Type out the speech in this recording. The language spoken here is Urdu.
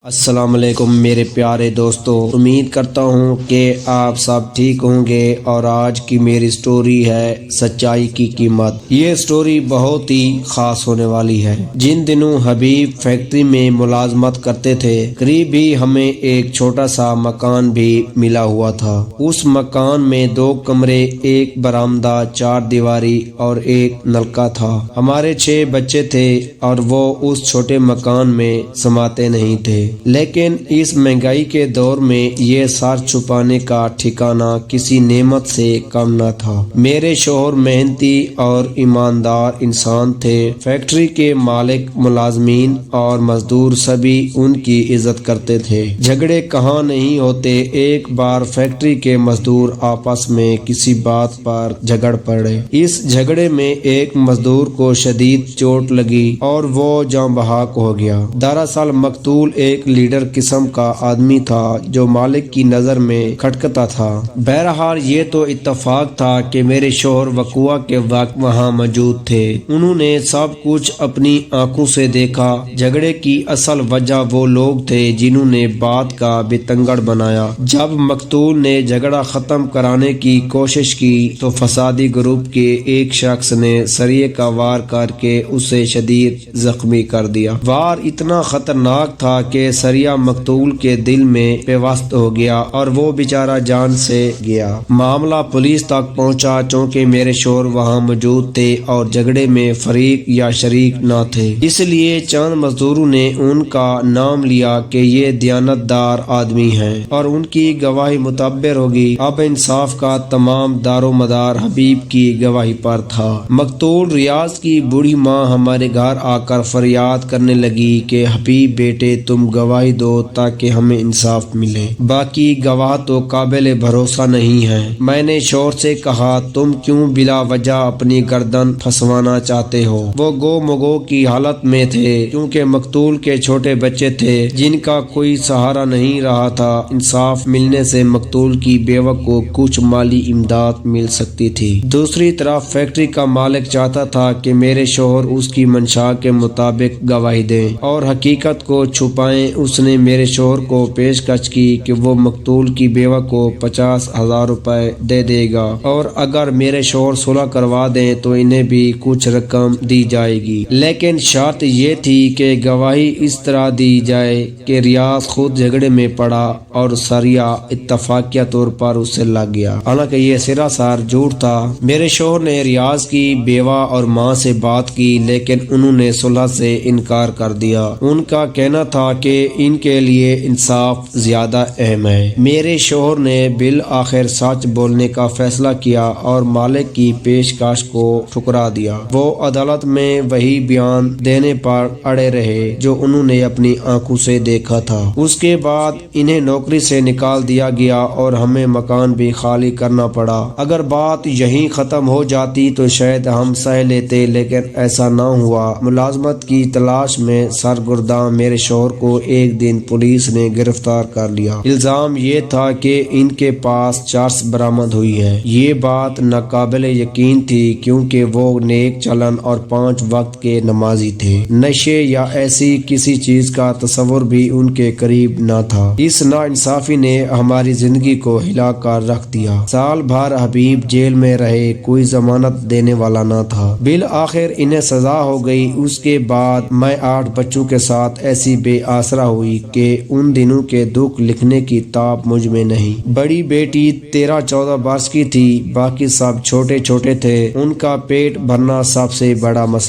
السلام علیکم میرے پیارے دوستو، امید کرتا ہوں کہ آپ سب ٹھیک ہوں گے۔ اور آج کی میری سٹوری ہے سچائی کی قیمت۔ یہ سٹوری بہت ہی خاص ہونے والی ہے۔ جن دنوں حبیب فیکٹری میں ملازمت کرتے تھے، قریب ہی ہمیں ایک چھوٹا سا مکان بھی ملا ہوا تھا۔ اس مکان میں 2 کمرے، ایک برآمدہ، 4 دیواری اور ایک نلکا تھا۔ ہمارے 6 بچے تھے اور وہ اس چھوٹے مکان میں سماتے نہیں تھے، لیکن اس مہنگائی کے دور میں یہ سر چھپانے کا ٹھکانہ کسی نعمت سے کم نہ تھا۔ میرے شوہر محنتی اور ایماندار انسان تھے۔ فیکٹری کے مالک، ملازمین اور مزدور سبھی ان کی عزت کرتے تھے۔ جھگڑے کہاں نہیں ہوتے۔ ایک بار فیکٹری کے مزدور آپس میں کسی بات پر جھگڑ پڑے۔ اس جھگڑے میں ایک مزدور کو شدید چوٹ لگی اور وہ جاں بحق ہو گیا۔ دراصل مقتول ایک لیڈر قسم کا آدمی تھا جو مالک کی نظر میں کھٹکتا تھا۔ بہرحال یہ تو اتفاق تھا کہ میرے شوہر وقوع کے وقت وہاں موجود تھے۔ انہوں نے سب کچھ اپنی آنکھوں سے دیکھا۔ جھگڑے کی اصل وجہ وہ لوگ تھے جنہوں نے بات کا بتنگڑ بنایا۔ جب مقتول نے جھگڑا ختم کرانے کی کوشش کی تو فسادی گروپ کے ایک شخص نے سریے کا وار کر کے اسے شدید زخمی کر دیا۔ وار اتنا خطرناک تھا کہ سریہ مقتول کے دل میں پیوست ہو گیا اور وہ بیچارہ جان سے گیا۔ معاملہ پولیس تک پہنچا، چونکہ میرے شوہر وہاں موجود تھے اور جھگڑے میں فریق یا شریک نہ تھے، اس لیے چند مزدوروں نے ان کا نام لیا کہ یہ دیانتدار آدمی ہیں اور ان کی گواہی معتبر ہوگی۔ اب انصاف کا تمام دار و مدار حبیب کی گواہی پر تھا۔ مقتول ریاض کی بوڑھی ماں ہمارے گھر آ کر فریاد کرنے لگی کہ حبیب بیٹے تم گواہی دو تاکہ ہمیں انصاف ملے، باقی گواہ تو قابل بھروسہ نہیں ہیں۔ میں نے شوہر سے کہا تم کیوں بلا وجہ اپنی گردن پھنسوانا چاہتے ہو؟ وہ گو مگو کی حالت میں تھے کیونکہ مقتول کے چھوٹے بچے تھے جن کا کوئی سہارا نہیں رہا تھا۔ انصاف ملنے سے مقتول کی بیوہ کو کچھ مالی امداد مل سکتی تھی۔ دوسری طرف فیکٹری کا مالک چاہتا تھا کہ میرے شوہر اس کی منشا کے مطابق گواہی دیں اور حقیقت کو چھپائیں۔ اس نے میرے شوہر کو پیشکش کی کہ وہ مقتول کی بیوہ کو 50,000 روپے دے دے گا اور اگر میرے شوہر صلح کروا دیں تو انہیں بھی کچھ رقم دی جائے گی، لیکن شرط یہ تھی کہ گواہی اس طرح دی جائے کہ ریاض خود جھگڑے میں پڑا اور سریہ اتفاقیہ طور پر اس سے لگ گیا، حالانکہ یہ سراسر جھوٹ تھا۔ میرے شوہر نے ریاض کی بیوہ اور ماں سے بات کی لیکن انہوں نے صلح سے انکار کر دیا۔ ان کا کہنا تھا کہ ان کے لیے انصاف زیادہ اہم ہے۔ میرے شوہر نے بالآخر سچ بولنے کا فیصلہ کیا اور مالک کی پیشکش کو ٹھکرا دیا۔ وہ عدالت میں وہی بیان دینے پر اڑے رہے جو انہوں نے اپنی آنکھوں سے دیکھا تھا۔ اس کے بعد انہیں نوکری سے نکال دیا گیا اور ہمیں مکان بھی خالی کرنا پڑا۔ اگر بات یہیں ختم ہو جاتی تو شاید ہم سہ لیتے، لیکن ایسا نہ ہوا۔ ملازمت کی تلاش میں سرگرداں میرے شوہر کو ایک دن پولیس نے گرفتار کر لیا۔ الزام یہ تھا کہ ان کے پاس چرس برآمد ہوئی ہے۔ یہ بات ناقابل یقین تھی کیونکہ وہ نیک چلن اور 5 وقت کے نمازی تھے۔ نشے یا ایسی کسی چیز کا تصور بھی ان کے قریب نہ تھا۔ اس ناانصافی نے ہماری زندگی کو ہلا کر رکھ دیا۔ سال بھر حبیب جیل میں رہے، کوئی ضمانت دینے والا نہ تھا۔ بالآخر انہیں سزا ہو گئی۔ اس کے بعد میں 8 بچوں کے ساتھ ایسی بے آسرا ہوئی کہ ان دنوں کے دکھ لکھنے کی تاب مجھ میں نہیں۔ بڑی بیٹی 13-14 برس کی تھی، باقی سب چھوٹے چھوٹے تھے۔ ان کا پیٹ بھرنا سب سے بڑا مسئلہ